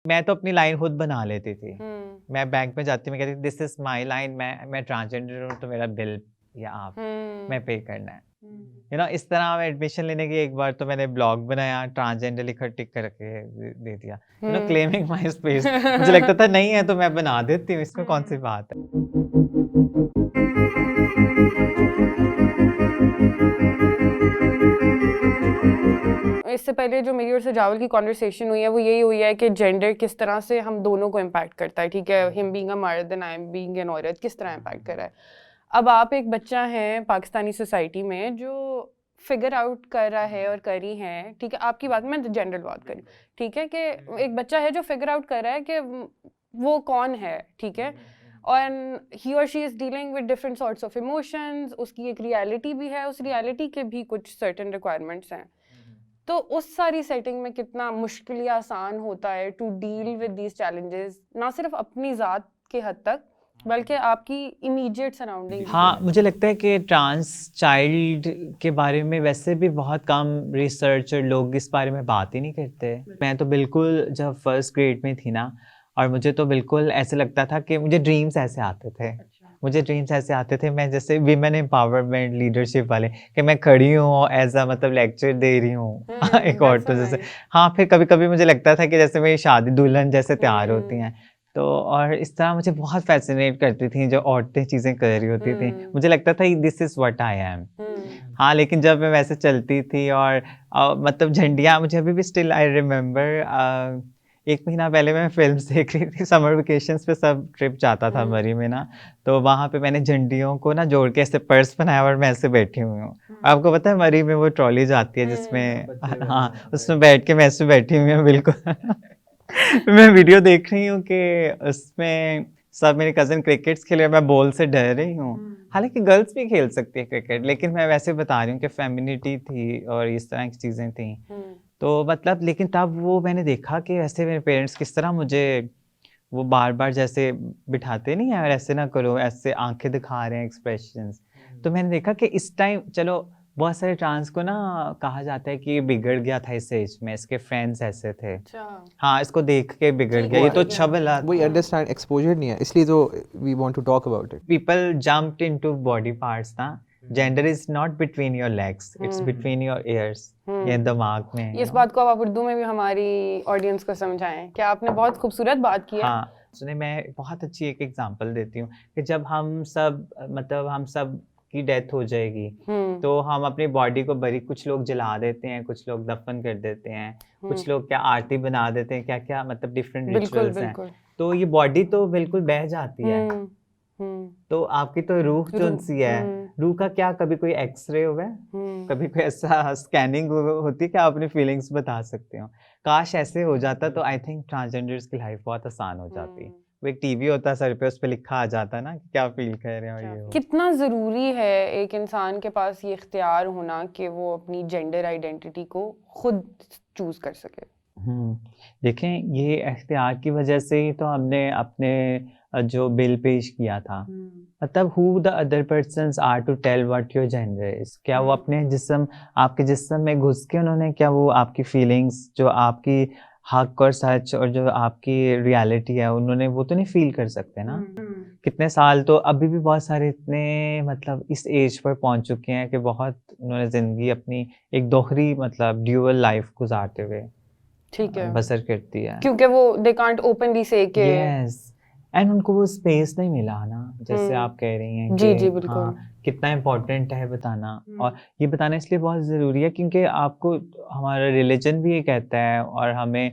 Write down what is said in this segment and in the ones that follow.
मैं तो अपनी लाइन खुद बना लेती थी। मैं बैंक में जाती, मैं कहती थी दिस इज़ माय लाइन, मैं ट्रांसजेंडर हूँ तो मेरा बिल या आप मैं पे करना है। इस तरह मैं एडमिशन लेने की एक बार तो मैंने ब्लॉग बनाया, ट्रांसजेंडर लिखा टिक करके दे दिया। Claiming my space. मुझे लगता था नहीं है तो मैं बना देती हूँ, इसमें कौन सी बात है। इससे पहले जो मेरी और सजावल की कॉन्वर्सेशन हुई है वो यही हुई है कि जेंडर किस तरह से हम दोनों को इम्पैक्ट करता है, ठीक है, हिम बीइंग अ मर्द and I am being an औरत, किस तरह इम्पैक्ट कर रहा है। अब आप एक बच्चा हैं पाकिस्तानी सोसाइटी में जो फिगर आउट कर रहा है और करी है, ठीक है, आपकी बात मैं जेंडर बात करी, ठीक है, कि एक बच्चा है जो फिगर आउट कर रहा है कि वो कौन है, ठीक है, और ही और she is dealing with different sorts of emotions, उसकी एक रियलिटी भी है, उस रियलिटी के भी कुछ सर्टेन रिक्वायरमेंट्स हैं। तो उस सारी सेटिंग में कितना मुश्किल या आसान होता है to deal with these challenges, ना सिर्फ अपनी ज़ात के हद तक बल्कि आपकी इमीडिएट सराउंडिंग। हाँ, मुझे लगता है कि ट्रांस चाइल्ड के बारे में वैसे भी बहुत कम रिसर्चर लोग इस बारे में बात ही नहीं करते। मैं तो बिल्कुल जब फर्स्ट ग्रेड में थी ना, और मुझे तो बिल्कुल ऐसे लगता था कि मुझे ड्रीम्स ऐसे आते थे। मुझे ड्रीम्स ऐसे आते थे, मैं जैसे विमेन एम्पावरमेंट लीडरशिप वाले, कि मैं खड़ी हूँ एज अ मतलब लेक्चर दे रही हूँ एक औरतों जैसे। हाँ, फिर कभी कभी मुझे लगता था कि जैसे मेरी शादी दुल्हन जैसे तैयार होती हैं, तो और इस तरह मुझे बहुत फैसिनेट करती थी जो औरतें चीज़ें कर रही होती थी। मुझे लगता था this is what I M. हाँ, लेकिन जब मैं वैसे चलती थी और मतलब झंडियाँ, मुझे अभी भी स्टिल आई रिमेंबर 1 महीना पहले मैं फ़िल्म्स देख रही थी, समर वेकेशंस पे सब ट्रिप जाता था मरी में ना, तो वहाँ पे मैंने झंडियों को ना जोड़ के ऐसे पर्स बनाया और मैं ऐसे बैठी हुई हूँ। आपको पता है मरी में वो ट्रॉली जाती है जिसमें हाँ, उसमें बैठ के मैं ऐसे बैठी हुई हूँ बिल्कुल। मैं वीडियो देख रही हूँ कि उसमें सब मेरे कज़न क्रिकेट्स खेल रहे हैं, मैं बॉल से डर रही हूँ। हालाँकि गर्ल्स भी खेल सकती है क्रिकेट, लेकिन मैं वैसे बता रही हूँ कि फेमिनिटी थी और इस तरह की चीज़ें थी। तो मतलब लेकिन तब वो मैंने देखा कि वैसे मेरे पेरेंट्स किस तरह मुझे वो बार-बार जैसे बिठाते नहीं हैं, और ऐसे ना करो, ऐसे आँखें दिखा रहे हैं एक्सप्रेशंस। तो मैंने देखा कि इस टाइम चलो बहुत सारे ट्रांस को ना कहा जाता है कि ये बिगड़ गया था इस एज में, इसके फ्रेंड्स ऐसे थे। हाँ, इसको देख के बिगड़ गया, ये तो अच्छा भला वही अंडरस्टैंड एक्सपोजर नहीं है, इसलिए तो we want to talk about it. People jumped into body parts ना। Gender is not between your legs, it's between your ears. ये दिमाग में इस बात को आप उर्दू में भी हमारी ऑडियंस को समझाएं। क्या आपने बहुत खूबसूरत बात की है। हाँ, सुने, मैं बहुत अच्छी एक एग्जांपल देती हूँ कि जब हम सब मतलब हम सब की डेथ हो जाएगी, तो हम अपनी बॉडी को बरी, कुछ लोग जला देते हैं, कुछ लोग दफन कर देते हैं, कुछ लोग क्या आरती बना देते हैं, क्या क्या मतलब डिफरेंट रिचुअल्स हैं। तो ये बॉडी तो बिल्कुल बह जाती है, तो आपकी तो रूह जो सी है, रूह का क्या कभी कोई एक्सरे हुआ है, कभी कोई ऐसा स्कैनिंग होती है कि आप अपनी फीलिंग्स बता सकते हो। काश ऐसे हो जाता तो आई थिंक ट्रांसजेंडर्स की लाइफ बहुत आसान हो जाती। वो एक टीवी होता सर पे, उस पे लिखा आ जाता ना कि क्या फील कर रहे हो ये हो। कितना ज़रूरी है एक इंसान के पास ये इख्तियार होना कि वो अपनी जेंडर आइडेंटिटी को खुद चूज कर सके। देखें, ये इख्तियार की वजह से ही तो हमने अपने जो बिल पेश किया था, मतलब who the other persons are to tell what your gender is. क्या वो अपने जिस्म, आपके जिस्म में घुस के उन्होंने क्या वो आपकी फीलिंग्स, जो आपकी हक और सच और जो आपकी रियलिटी है, उन्होंने वो तो नहीं फील कर सकते ना। कितने साल तो अभी भी बहुत सारे इतने मतलब इस एज पर पहुंच चुके हैं कि बहुत उन्होंने ज़िंदगी अपनी एक दोहरी मतलब ड्यूअल लाइफ गुजारते हुए ठीक है बसर करती है, क्योंकि वो दे कांट ओपनली से के यस, एंड उनको वो स्पेस नहीं मिला ना, जैसे आप कह रही हैं जी कि जी बिल्कुल। हाँ, कितना इम्पोर्टेंट है बताना। और ये बताना इसलिए बहुत ज़रूरी है क्योंकि आपको हमारा रिलीजन भी ये कहता है, और हमें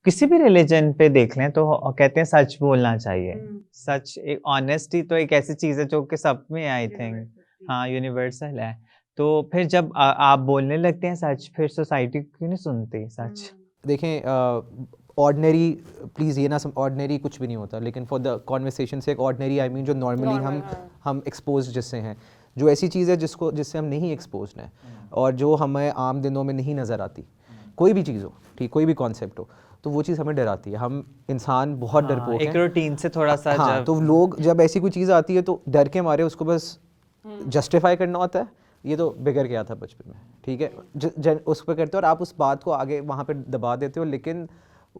किसी भी रिलीजन पे देख लें तो कहते हैं सच बोलना चाहिए। सच, एक ऑनेस्टी तो एक ऐसी चीज़ है जो कि सब में आई थिंक, हाँ, यूनिवर्सल है। तो फिर जब आप बोलने लगते हैं सच, फिर सोसाइटी क्यों नहीं सुनती सच। देखें, ऑर्डिनरी, प्लीज़ ये ना ऑर्डिनरी कुछ भी नहीं होता, लेकिन फॉर द कॉन्वर्सेशन से एक ऑर्डिनरी आई मीन जो नॉर्मली हम एक्सपोज जिससे हैं, जो ऐसी चीज़ है जिससे हम नहीं एक्सपोज हैं और जो हमें आम दिनों में नहीं नज़र आती, कोई भी चीज़ हो, ठीक, कोई भी कॉन्सेप्ट हो, तो वो चीज़ हमें डराती है। हम इंसान बहुत डरपोक हैं, एक रूटीन से थोड़ा सा। हाँ, तो लोग जब ऐसी कोई चीज़ आती है तो डर के मारे उसको बस जस्टिफाई करना होता है, ये तो बिगड़ गया था बचपन में, ठीक है, उस पर करते हो और आप उस बात को आगे वहाँ पे दबा देते हो, लेकिन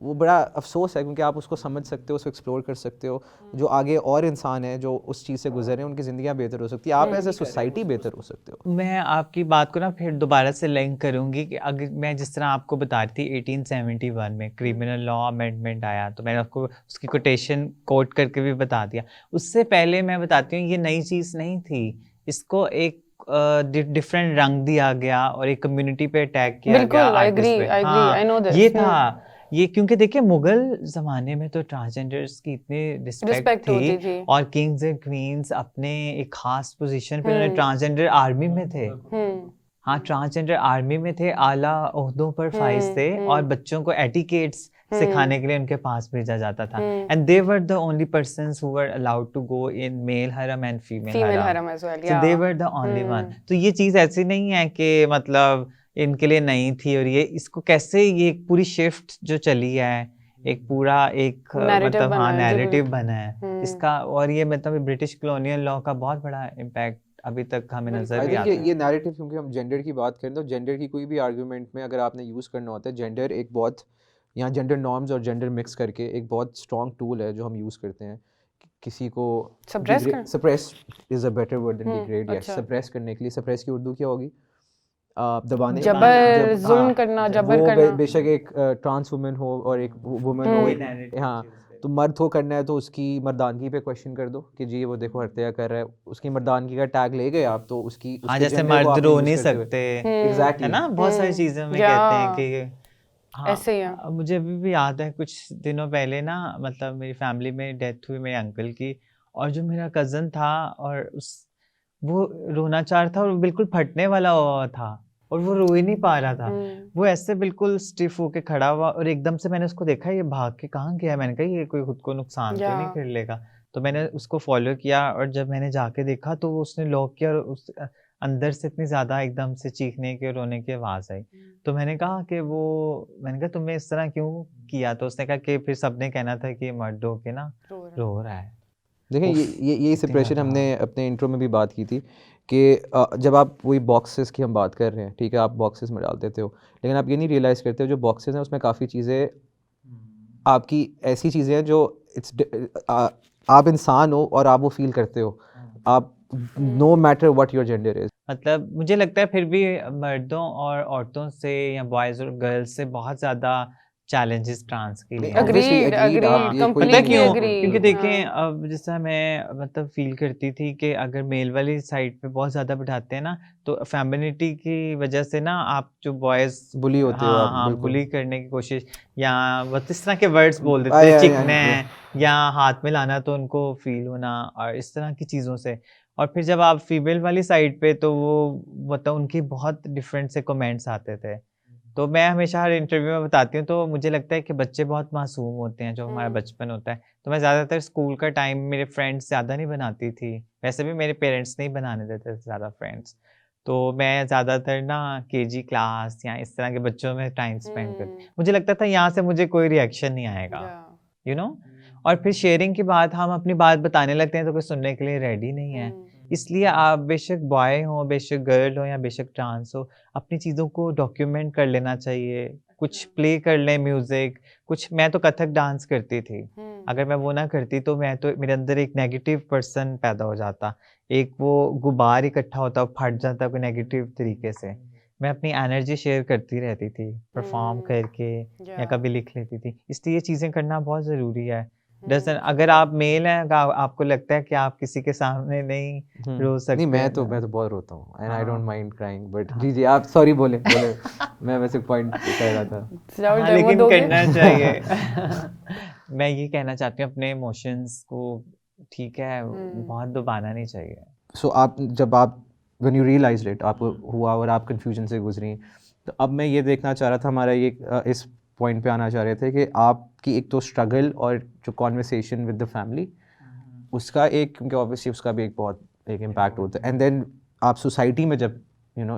वो बड़ा अफसोस है, क्योंकि आप उसको समझ सकते हो, उसको एक्सप्लोर कर सकते हो, जो आगे और इंसान है जो उस चीज़ से गुजरे हैं उनकी ज़िंदगियाँ बेहतर हो सकती है, आप एज ए सोसाइटी बेहतर हो सकते हो। मैं आपकी बात को ना फिर दोबारा से लिंक करूंगी कि अगर मैं जिस तरह आपको बता रही थी 1871 में क्रिमिनल लॉ अमेंडमेंट आया, तो मैंने आपको उसकी कोटेशन कोट करके भी बता दिया। उससे पहले मैं बताती हूँ, ये नई चीज़ नहीं थी, इसको एक डिफरेंट रंग दिया गया और एक कम्युनिटी पे अटैक किया बिल्कुल, गया I आर्टिस्ट agree, पे। I agree, हाँ, I know this. ये था ये, क्योंकि देखिए मुगल ज़माने में तो ट्रांसजेंडर्स की इतनी रिस्पेक्ट रिस्पेक्ट होती थी थी। और किंग्स एंड क्वींस अपने एक खास पोजीशन पे, उन्होंने हम्म। ट्रांसजेंडर आर्मी में थे। हम्म हाँ, ट्रांसजेंडर आर्मी में थे, आला ओहदों पर फाइज थे और बच्चों को एटिकेट्स सिखाने के लिए उनके पास भेजा जाता था। And they were the only persons who were allowed to go in male हरम एंड फीमेल फीमेल हरम। हरम as well, so they yeah. Were the only one. तो ये चीज़ ऐसी नहीं है कि मतलब इनके लिए नहीं थी, और ये इसको कैसे ये एक पूरी शिफ्ट जो चली है, एक पूरा एक Narrative मतलब बना हाँ है, जी, नैरेटिव बिल्कुल। बना है इसका। और ये मतलब ब्रिटिश कॉलोनियल लॉ का बहुत बड़ा इम्पैक्ट अभी तक हमें नजर आई भी थिंक आता है। ये नैरेटिव, क्योंकि हम जेंडर की बात करें तो जेंडर की कोई भी आर्गुमेंट में अगर आपने यूज़ करना होता है, जेंडर एक बहुत, यहाँ जेंडर नॉर्म्स और जेंडर मिक्स करके एक बहुत स्ट्रॉन्ग टूल है जो हम यूज़ करते हैं किसी को Suppress कर? Suppress is a better word than degrade. Yes, अच्छा। सप्रेस करने के लिए। सप्रेस की उर्दू क्या होगी? दबाने। जबर, जब जुल्म हाँ, करना, जबर वो करना। बेशक एक ट्रांस वुमेन हो और एक वुमेन हो, हाँ, तो मर्द हो करना है तो उसकी मर्दानगी पे क्वेश्चन कर दो कि जी वो देखो हत्या कर रहा है, उसकी मर्दानगी का टैग ले गए आप, तो उसकी हाँ, उसके जैसे जेंडर को मर्द आपने रो यूज नहीं करते हुए। सकते, है एग्जैक्टली। ना, बहुत सारी चीजें में या कहते हैं कि हाँ। ऐसे ही है। मुझे अभी भी याद है कुछ दिनों पहले ना, मतलब मेरी फैमिली में डेथ हुई मेरे अंकल की, और जो मेरा कज़न था और उस वो रोना चाह रहा था और वो बिल्कुल फटने वाला हुआ था और वो रो ही नहीं पा रहा था। वो ऐसे बिल्कुल स्टिफ होके खड़ा हुआ और एकदम से मैंने उसको देखा, ये भाग के कहाँ गया है। मैंने कहा ये कोई खुद को नुकसान तो नहीं या कर लेगा। तो मैंने उसको फॉलो किया और जब मैंने जाके देखा तो वो उसने लॉक किया और उस अंदर से इतनी ज़्यादा एकदम से चीखने की और रोने की आवाज़ आई। तो मैंने कहा कि मैंने कहा तुमने इस तरह क्यों किया? तो उसने कहा कि फिर सबने कहना था कि ये मर्द होके ना रो रहा है। देखें, उफ, ये इतनी सेपरेशन ज़्यादा। हमने अपने इंट्रो में भी बात की थी कि जब आप वही बॉक्सेस की हम बात कर रहे हैं, ठीक है, आप बॉक्सेस में डाल देते हो, लेकिन आप ये नहीं रियलाइज़ करते हो जो बॉक्सेस हैं उसमें काफ़ी चीज़ें आपकी ऐसी चीज़ें हैं जो आप इंसान हो और आप वो फील करते हो, आप no matter what your gender is. मतलब मुझे लगता है फिर भी मर्दों और औरतों से या बॉयज़ और गर्ल्स से बहुत ज़्यादा चैलेंजेस ट्रांस के लिए हैं। Obviously, Agreed, agreed, आप agreed, ये कोई पता है completely क्यों? agree. क्योंकि देखें हाँ। अब जैसा मैं मतलब फील करती थी कि अगर मेल वाली साइड पे बहुत ज़्यादा बिठाते हैं ना, तो फेमिनिटी की वजह से ना आप जो बॉयज़ बुली होते हो आप, हाँ, बिल्कुल। बुली करने की कोशिश या वो इस तरह के वर्ड्स बोल देते आया, हैं, आया, चिकने आया। या हाथ में लाना तो उनको फील होना और इस तरह की चीज़ों से। और फिर जब आप फीमेल वाली साइड पे तो वो मतलब उनकी बहुत डिफरेंट से कमेंट्स आते थे। तो मैं हमेशा हर इंटरव्यू में बताती हूँ, तो मुझे लगता है कि बच्चे बहुत मासूम होते हैं, जो हमारा बचपन होता है। तो मैं ज़्यादातर स्कूल का टाइम मेरे फ्रेंड्स ज़्यादा नहीं बनाती थी। वैसे भी मेरे पेरेंट्स नहीं बनाने देते थे ज़्यादा फ्रेंड्स। तो मैं ज़्यादातर ना केजी क्लास या इस तरह के बच्चों में टाइम स्पेंड करती। मुझे लगता था यहाँ से मुझे कोई रिएक्शन नहीं आएगा, यू नो। और फिर शेयरिंग की बात, हम अपनी बात बताने लगते हैं तो कोई सुनने के लिए रेडी नहीं है। इसलिए आप बेशक बॉय हो, बेशक गर्ल हो या बेशक ट्रांस हो, अपनी चीज़ों को डॉक्यूमेंट कर लेना चाहिए। कुछ प्ले कर लें म्यूज़िक, कुछ मैं तो कथक डांस करती थी। अगर मैं वो ना करती तो मैं तो मेरे अंदर एक नेगेटिव पर्सन पैदा हो जाता। एक वो गुबार इकट्ठा होता, फट जाता कोई नेगेटिव तरीके से। मैं अपनी एनर्जी शेयर करती रहती थी, परफ़ॉर्म करके या कभी लिख लेती थी। इसलिए ये चीज़ें करना बहुत ज़रूरी है। अगर आप मेल हैं, अगर आपको लगता है कि आप किसी के सामने नहीं रो सकते नहीं, मैं हैं तो बहुत रोता हूँ and I don't mind crying, but जी जी आप सॉरी बोले मैं वैसे पॉइंट कर रहा था। हाँ, लेकिन करना चाहिए। मैं ये कहना चाहती हूँ अपने इमोशंस को, ठीक है, बहुत दबाना नहीं चाहिए। सो जब आप व्हेन यू रियलाइज्ड इट, आपको हुआ और आप कन्फ्यूजन से गुजरी, तो अब मैं ये देखना चाह रहा था, हमारा ये इस पॉइंट पे आना चाह रहे थे कि आपकी एक तो स्ट्रगल और जो कॉन्वर्सेशन विद द फैमिली, उसका एक, क्योंकि ऑब्वियसली उसका भी एक इम्पैक्ट होता है, एंड देन आप सोसाइटी में जब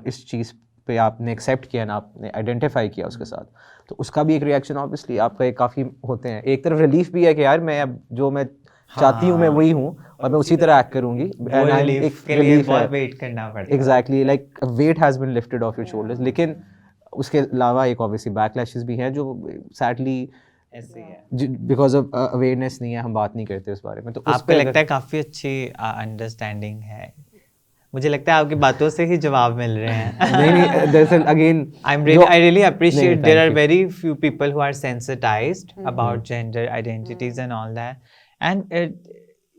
इस चीज़ पे आपने एक्सेप्ट किया ना, आपने आइडेंटिफाई किया उसके साथ, तो उसका भी एक रिएक्शन ऑब्वियसली आपका एक काफ़ी होते हैं। एक तरफ रिलीफ भी है कि यार मैं अब जो मैं चाहती हूँ मैं वही हूँ और मैं उसी तरह एक्ट करूँगी, वो रिलीफ के लिए बहुत वेट करना पड़ता है। Exactly, like weight has been lifted off your shoulders. लेकिन उसके अलावा एक ऑब्वियसली बैकलैशेस भी हैं जो सैडली ऐसे ही है। बिकॉज ऑफ अवेयरनेस नहीं है, हम बात नहीं करते उस बारे में। तो उस आपको पे लगता है काफ़ी अच्छी अंडरस्टैंडिंग है? मुझे लगता है आपकी बातों से ही जवाब मिल रहे हैं। नहीं नहीं, दरअसल अगेन I really appreciate नहीं, there thank are you. very few people who are sensitized about gender identities and all that, and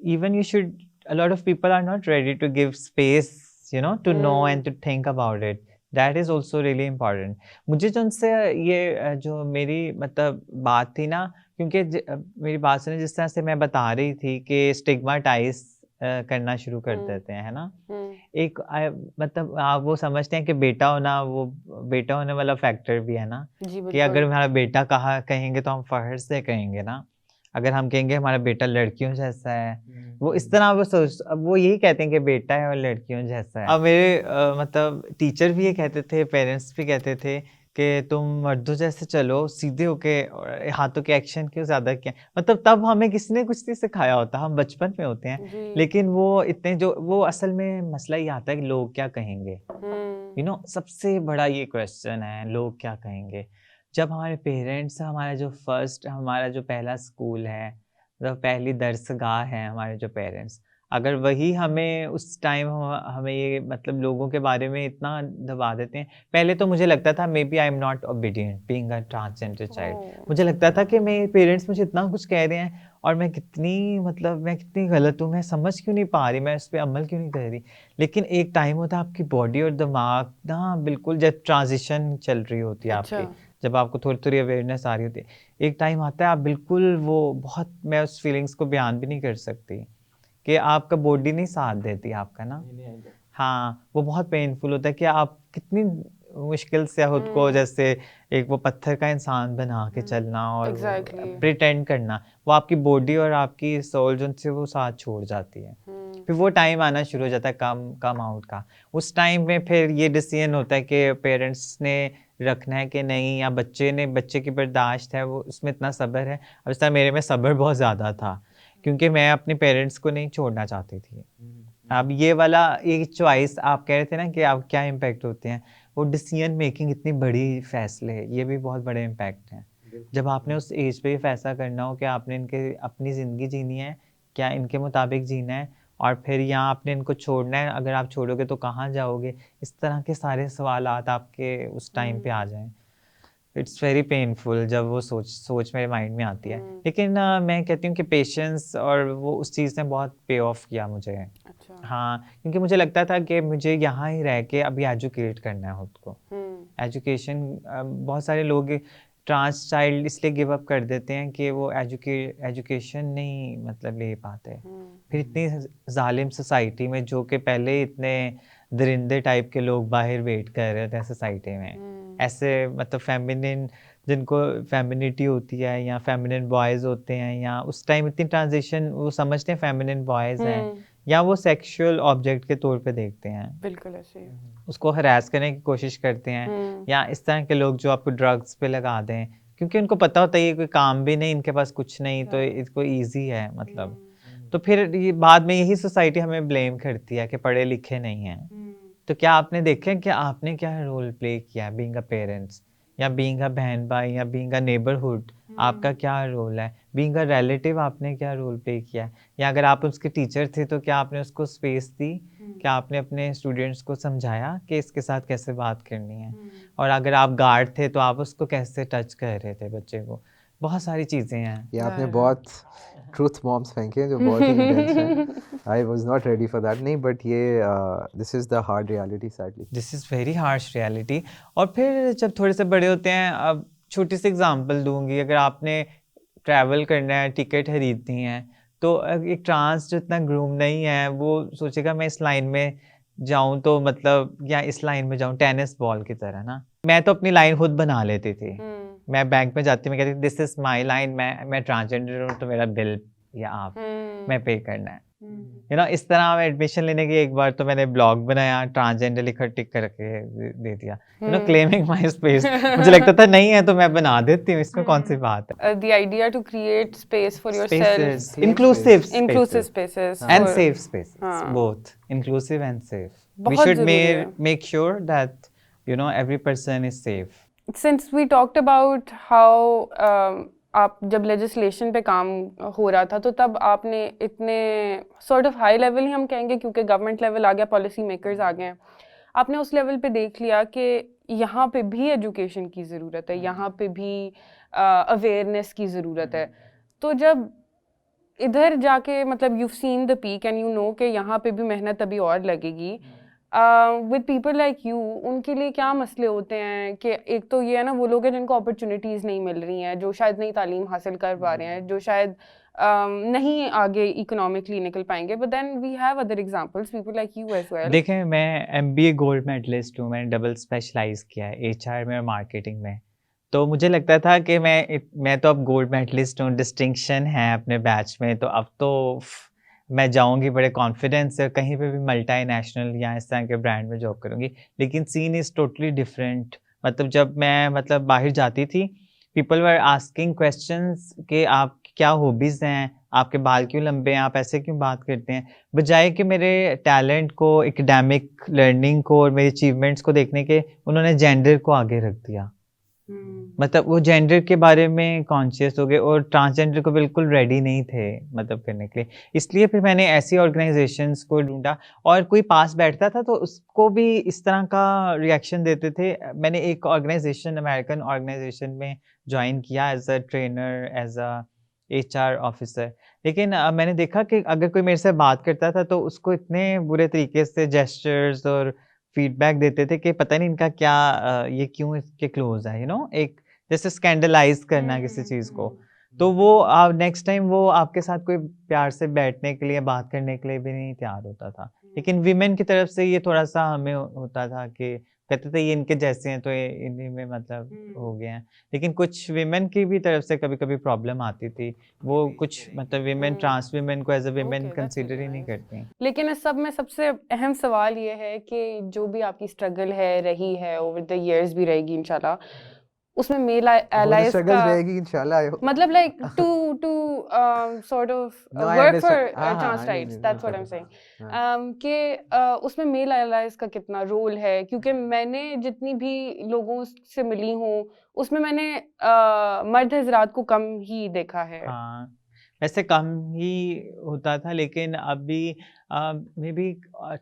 even you should, a lot of people are not ready to give space, you know, to know and to think about it. That is also really important. मुझे जो उनसे ये जो मेरी मतलब बात थी ना, क्योंकि मेरी बात सुने जिस तरह से मैं बता रही थी कि स्टिग्माटाइज करना शुरू कर देते हैं, है ना? एक मतलब आप वो समझते हैं कि बेटा होना, वो बेटा होने वाला फैक्टर भी है ना, जी कि अगर बिल्कुल। हमारा बेटा कहा कहेंगे तो हम फख्र से कहेंगे ना। अगर हम कहेंगे हमारा बेटा लड़कियों जैसा है, वो इस तरह वो सोच, अब वो यही कहते हैं कि बेटा है और लड़कियों जैसा है। अब मेरे मतलब टीचर भी ये कहते थे, पेरेंट्स भी कहते थे कि तुम मर्दों जैसे चलो, सीधे होके, और हाथों के एक्शन क्यों ज़्यादा किया। मतलब तब हमें किसी ने कुछ नहीं सिखाया होता, हम बचपन में होते हैं, जी। लेकिन वो इतने जो वो असल में मसला ये आता है कि लोग क्या कहेंगे। यू नो सबसे बड़ा ये क्वेश्चन है, लोग क्या कहेंगे। जब हमारे पेरेंट्स, हमारा जो फर्स्ट, हमारा जो पहला स्कूल है, मतलब पहली दरसगाह है हमारे जो पेरेंट्स, अगर वही हमें उस टाइम हमें ये मतलब लोगों के बारे में इतना दबा देते हैं। पहले तो मुझे लगता था maybe I am not obedient being a transgender child. मुझे लगता था कि मेरे पेरेंट्स मुझे इतना कुछ कह रहे हैं और मैं कितनी मतलब मैं कितनी गलत हूँ, मैं समझ क्यों नहीं पा रही, मैं उस पर अमल क्यों नहीं कर रही। लेकिन एक टाइम होता है आपकी बॉडी और दिमाग ना बिल्कुल, जब ट्रांजिशन चल रही होती है अच्छा। आपकी, जब आपको थोड़ी थोड़ी अवेयरनेस आ रही होती है, एक टाइम आता है आप बिल्कुल वो बहुत, मैं उस फीलिंग्स को बयान भी नहीं कर सकती कि आपका बॉडी नहीं साथ देती आपका ना। हाँ, वो बहुत पेनफुल होता है कि आप कितनी मुश्किल से खुद को जैसे एक वो पत्थर का इंसान बना के चलना और Exactly. प्रिटेंड करना, वो आपकी बॉडी और आपकी सोल जो उनसे वो साथ छोड़ जाती है। फिर वो टाइम आना शुरू हो जाता है कम आउट का। उस टाइम में फिर ये डिसीजन होता है कि पेरेंट्स ने रखना है कि नहीं, या बच्चे की बर्दाश्त है, वो उसमें इतना सब्र है। अब इस तरह मेरे में सब्र बहुत ज़्यादा था, क्योंकि मैं अपने पेरेंट्स को नहीं छोड़ना चाहती थी। अब ये वाला एक चॉइस आप कह रहे थे ना कि आप क्या इम्पैक्ट होते हैं, वो डिसीजन मेकिंग, इतनी बड़ी फैसले, ये भी बहुत बड़े इम्पैक्ट हैं। जब आपने उस एज पे ये फैसला करना हो कि आपने इनके अपनी ज़िंदगी जीनी है, क्या इनके मुताबिक जीना है, और फिर यहाँ आपने इनको छोड़ना है, अगर आप छोड़ोगे तो कहाँ जाओगे, इस तरह के सारे सवालात आपके उस टाइम पे आ जाएं। इट्स वेरी पेनफुल जब वो सोच मेरे माइंड में आती है। लेकिन मैं कहती हूँ कि पेशेंस और वो उस चीज़ ने बहुत पे ऑफ किया मुझे। अच्छा। हाँ, क्योंकि मुझे लगता था कि मुझे यहाँ ही रह के अभी एजुकेट करना है खुद को। एजुकेशन, बहुत सारे लोग ट्रांस चाइल्ड इसलिए गिव अप कर देते हैं कि वो एजुकेशन नहीं मतलब ले पाते। फिर इतनी जालिम सोसाइटी में, जो कि पहले इतने दरिंदे टाइप के लोग बाहर वेट कर रहे थे सोसाइटी में, ऐसे मतलब फेमिनिन, जिनको फेमिनिटी होती है, या फेमिनिन बॉयज़ होते हैं, या उस टाइम इतनी ट्रांजिशन वो समझते हैं फेमिनिन बॉयज़ हैं, या वो सेक्सुअल ऑब्जेक्ट के तौर पे देखते हैं, बिल्कुल ऐसे ही। उसको हरास करने की कोशिश करते हैं। या इस तरह के लोग जो आपको ड्रग्स पे लगा दें, क्योंकि उनको पता होता है ये कोई काम भी नहीं, इनके पास कुछ नहीं, तो इसको ईजी है मतलब। तो फिर ये बाद में यही सोसाइटी हमें ब्लेम करती है कि पढ़े लिखे नहीं हैं। तो क्या आपने देखा कि आपने क्या रोल प्ले किया बीइंग अ पेरेंट्स, या बीइंग अ बहन भाई, या बीइंग अ नेबरहुड, आपका क्या रोल है? बीइंग अ रिलेटिव आपने क्या रोल प्ले किया? या अगर आप उसके टीचर थे तो क्या आपने उसको स्पेस दी? क्या आपने अपने स्टूडेंट्स को समझाया कि इसके साथ कैसे बात करनी है? और अगर आप गार्ड थे तो आप उसको कैसे टच कर रहे थे बच्चे को? बहुत सारी चीज़ें हैं। ये आपने बहुत ट्रूथ बॉम्ब्स फेंके जो बहुत ही इंटेंस हैं। I was not ready for that. नहीं, बट ये this is the hard reality sadly. This is very harsh reality. और फिर जब थोड़े से बड़े होते हैं, अब छोटी सी एग्जांपल दूंगी, अगर आपने ट्रैवल करना है, टिकट खरीदनी है, तो एक ट्रांस जो इतना ग्रूम नहीं है वो सोचेगा मैं इस लाइन में जाऊं तो मतलब, या इस लाइन में जाऊं, टेनिस बॉल की तरह ना। मैं तो अपनी लाइन खुद बना लेती थी। मैं बैंक में जाती, मैं कहती दिस इज माई लाइन, मैं ट्रांसजेंडर हूँ तो मेरा बिल या आप मैं पे करना है। यू नो इस तरह मैं एडमिशन लेने की एक बार तो मैंने ब्लॉग बनाया, ट्रांसजेंडर लिखा, टिक करके दे दिया, you know claiming my space. मुझे लगता था नहीं है तो मैं बना देती हूँ, इसमें कौन सी बात है। The idea to create space for yourself, Spaces, inclusive inclusive spaces spaces and for- safe spaces, हाँ। both inclusive and safe. We बहुत should ज़रूरी है। make sure that you know every person is safe. Since we talked about how आप जब legislation पे काम हो रहा था तो तब आपने इतने सॉर्ट ऑफ हाई लेवल ही हम कहेंगे, क्योंकि गवर्नमेंट लेवल आ गया, पॉलिसी मेकर्स आ गए हैं, आपने उस लेवल पे देख लिया कि यहाँ पे भी एजुकेशन की ज़रूरत है, यहाँ पे भी अवेयरनेस की ज़रूरत है। तो जब इधर जाके मतलब you've seen the peak and you know कि यहाँ पे भी मेहनत अभी और लगेगी, with people like you, उनके लिए क्या मसले होते हैं कि एक तो ये है ना, वो लोग हैं जिनको अपॉर्चुनिटीज़ नहीं मिल रही हैं, जो शायद नई तालीम हासिल कर पा रहे हैं, जो शायद नहीं आगे इकोनॉमिकली निकल पाएंगे, but then we have other examples, people like you as well. देखें, मैं MBA गोल्ड मेडलिस्ट हूँ, मैंने डबल स्पेशलाइज किया है HR में और मार्केटिंग में। तो मुझे लगता था कि मैं तो अब गोल्ड मेडलिस्ट हूँ, डिस्टिंक्शन है अपने बैच में, तो अब तो मैं जाऊंगी बड़े कॉन्फिडेंस से, कहीं पे भी मल्टी-नेशनल या इस तरह के ब्रांड में जॉब करूंगी। लेकिन सीन इज़ टोटली डिफरेंट। मतलब जब मैं मतलब बाहर जाती थी, पीपल वर आस्किंग क्वेश्चंस कि आप क्या हॉबीज़ हैं, आपके बाल क्यों लंबे हैं, आप ऐसे क्यों बात करते हैं, बजाय कि मेरे टैलेंट को, एकेडमिक लर्निंग को और मेरी अचीवमेंट्स को देखने के, उन्होंने जेंडर को आगे रख दिया। मतलब वो जेंडर के बारे में कॉन्शियस हो गए और ट्रांसजेंडर को बिल्कुल रेडी नहीं थे मतलब करने के लिए। इसलिए फिर मैंने ऐसी ऑर्गेनाइजेशंस को ढूंढा, और कोई पास बैठता था तो उसको भी इस तरह का रिएक्शन देते थे। मैंने एक ऑर्गेनाइजेशन, अमेरिकन ऑर्गेनाइजेशन में ज्वाइन किया as a trainer, as a HR officer. लेकिन मैंने देखा कि अगर कोई मेरे से बात करता था तो उसको इतने बुरे तरीके से जेस्चर्स और फीडबैक देते थे कि पता नहीं इनका क्या ये क्यों इसके क्लोज है, एक जैसे स्कैंडलाइज करना किसी चीज़ को। तो वो नेक्स्ट टाइम वो आपके साथ कोई प्यार से बैठने के लिए, बात करने के लिए भी नहीं तैयार होता था। लेकिन वीमेन की तरफ से ये थोड़ा सा हमें होता था कि कहते थे ये इनके जैसे हैं तो ये इन्हीं में मतलब हो गए हैं। लेकिन कुछ वीमेन की भी तरफ से कभी कभी प्रॉब्लम आती थी। वो कुछ मतलब वीमेन, ट्रांस वीमेन को एज अ वीमेन कंसीडर ही नहीं करती। लेकिन इस सब में सबसे अहम सवाल ये है कि जो भी आपकी स्ट्रगल है, रही है, ओवर द इयर्स भी रहेगी इंशाल्लाह, उसमें मेल एलाइज का रहेगी इंशाल्लाह, मतलब like to sort of work for trans rights, that's what I am saying, कि उसमें मेल एलाइज का कितना रोल है, क्योंकि मैंने जितनी भी लोगों से मिली हूँ उसमें मैंने मर्द हजरात को कम ही देखा है। हाँ, वैसे कम ही होता था, लेकिन अभी मे बी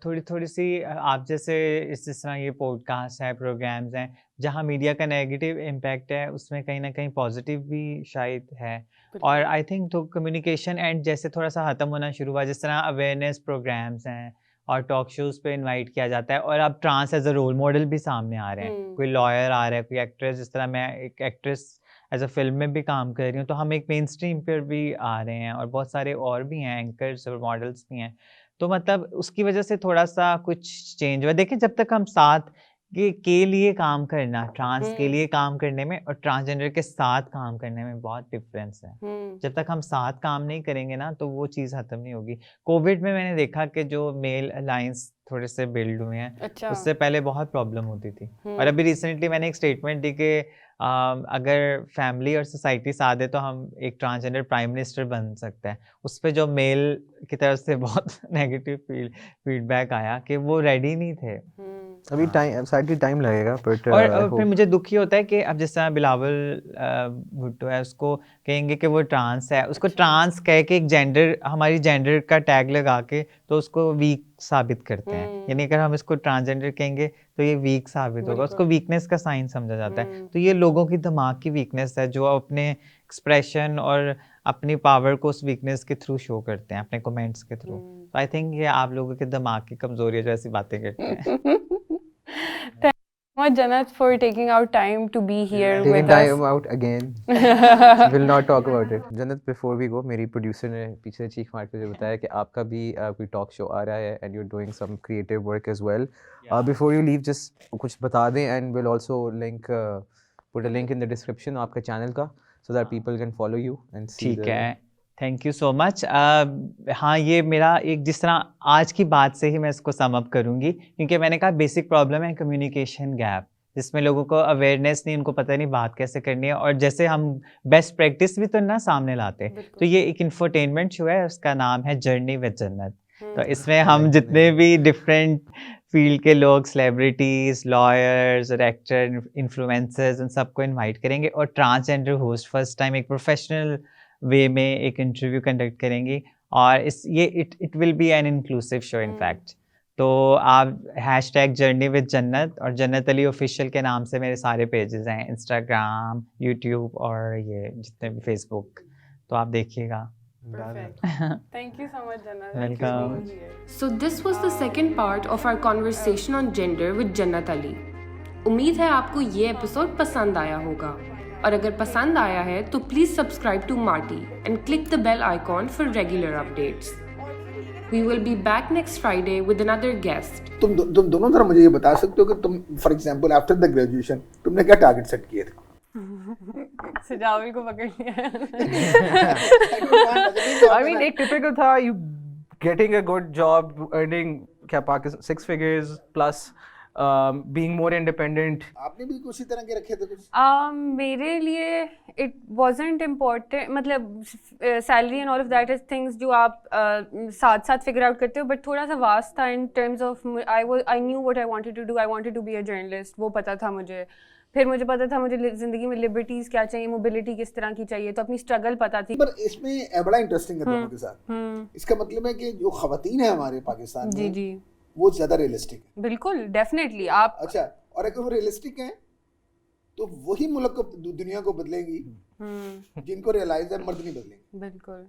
थोड़ी सी आप जैसे इस तरह ये पॉडकास्ट है, प्रोग्राम्स हैं जहाँ मीडिया का नेगेटिव इम्पैक्ट है, उसमें कहीं ना कहीं पॉजिटिव भी शायद है। और आई थिंक तो कम्युनिकेशन एंड जैसे थोड़ा सा ख़त्म होना शुरू हुआ, जिस तरह अवेयरनेस प्रोग्राम्स हैं और टॉक शोज़ पे इनवाइट किया जाता है, और अब trans as a role model भी सामने आ रहे हैं। कोई लॉयर आ रहा है, कोई एक्ट्रेस, जिस तरह मैं एक एक्ट्रेस एज अ फिल्म में भी काम कर रही हूँ, तो हम एक मेन स्ट्रीम पर भी आ रहे हैं, और बहुत सारे और भी हैं, एंकर्स और मॉडल्स भी हैं। तो मतलब उसकी वजह से थोड़ा सा कुछ चेंज हुआ। देखिए, जब तक हम साथ के लिए काम करना, ट्रांस के लिए काम करने में और ट्रांसजेंडर के साथ काम करने में बहुत डिफरेंस है। जब तक हम साथ काम नहीं करेंगे ना, तो वो चीज़ ख़त्म नहीं होगी। कोविड में मैंने देखा कि जो मेल अलायंस थोड़े से बिल्ड हुए हैं, अच्छा। उससे पहले बहुत प्रॉब्लम होती थी। और अभी रिसेंटली मैंने एक स्टेटमेंट दी कि अगर फैमिली और सोसाइटी साथ दे तो हम एक ट्रांसजेंडर प्राइम मिनिस्टर बन सकते हैं। उस पर जो मेल की तरफ से बहुत नेगेटिव फीडबैक आया कि वो रेडी नहीं थे। अभी टाइम लगेगा, बट और फिर मुझे दुखी होता है कि अब जिस तरह बिलावल भुट्टो है, उसको कहेंगे कि वो ट्रांस है, उसको ट्रांस कह के एक जेंडर, हमारी जेंडर का टैग लगा के तो उसको वीक साबित करते हैं। यानी अगर हम इसको ट्रांसजेंडर कहेंगे तो ये वीक साबित होगा, उसको वीकनेस का साइन समझा जाता है। तो ये लोगों की दिमाग की वीकनेस है, जो अपने एक्सप्रेशन और अपनी पावर को उस वीकनेस के थ्रू शो करते हैं, अपने कमेंट्स के थ्रू। तो आई थिंक ये आप लोगों के दिमाग की कमजोरी है जो ऐसी बातें करते हैं। Jannat, for taking out time to be here taking with time us. out again. Will not talk about it. Jannat, before we go, मेरी प्रोड्यूसर ने पीछे चीख मार के मुझे बताया कि आपका भी कोई टॉक शो आ रहा है and you're doing some creative work as well. Before you leave, just कुछ बता दें, and we'll also put a link in the description आपके चैनल का, so that people can follow you and see. ठीक है, thank you so much. हाँ, ये मेरा एक, जिस तरह आज की बात से ही मैं इसको सम अप करूँगी, क्योंकि मैंने कहा बेसिक प्रॉब्लम है कम्युनिकेशन गैप, जिसमें लोगों को अवेयरनेस नहीं, उनको पता नहीं बात कैसे करनी है, और जैसे हम बेस्ट प्रैक्टिस भी तो ना सामने लाते। तो ये एक इंफोटेनमेंट शो है, उसका नाम है जर्नी विद जन्नत। तो इसमें हम जितने भी डिफरेंट फील्ड के लोग, सेलिब्रिटीज, लॉयर्स और एक्टर, इन्फ्लुएंसर्स, उन सबको इनवाइट करेंगे और ट्रांसजेंडर होस्ट फर्स्ट टाइम एक प्रोफेशनल वे में एक इंटरव्यू कंडक्ट करेंगी। और it will be an inclusive show in fact. तो आप #जर्नी विद जन्नत और जन्नत अली ऑफिशियल के नाम से मेरे सारे पेजेस हैं, इंस्टाग्राम, यूट्यूब और ये जितने भी फेसबुक, तो आप देखिएगा। Perfect. Thank you so much, Jannat. Welcome. Thank you for being here. So this was the second part of our conversation on gender with Jannat Ali. उम्मीद है आपको ये एपिसोड पसंद आया होगा, और अगर पसंद आया है तो please subscribe to Marty and click the bell icon for regular updates. We will be back next Friday with another guest. तुम दोनों जरा मुझे ये बता सकते हो कि तुम for example after the graduation तुमने क्या टारगेट सेट किए थे? सजावल को पकड़ लिया। I mean, एक typical था, you getting a good job, earning क्या Pakistan 6 figures plus, being more independent. आपने भी उसी तरह के रखे थे कुछ? मेरे लिए it wasn't important, मतलब salary and all of that is things जो आप साथ साथ figure out करते हो, but थोड़ा सा vast था in terms of I knew what I wanted to do. I wanted to be a journalist, वो पता था मुझे। फिर मुझे पता था मुझे ज़िंदगी में लिबर्टीज क्या चाहिए, मोबिलिटी किस तरह की चाहिए, तो अपनी स्ट्रगल पता थी। पर इसमें बड़ा इंटरेस्टिंग है दोनों के साथ। इसका मतलब है कि जो खवातीन है हमारे पाकिस्तान में, जी वो ज्यादा रियलिस्टिक है। बिल्कुल, डेफिनेटली। आप अच्छा, और अगर वो रियलिस्टिक है तो वही मुल्क को, दुनिया को बदलेंगी जिनको रियलाइज है मर्द नहीं बदलेंगे। बिल्कुल।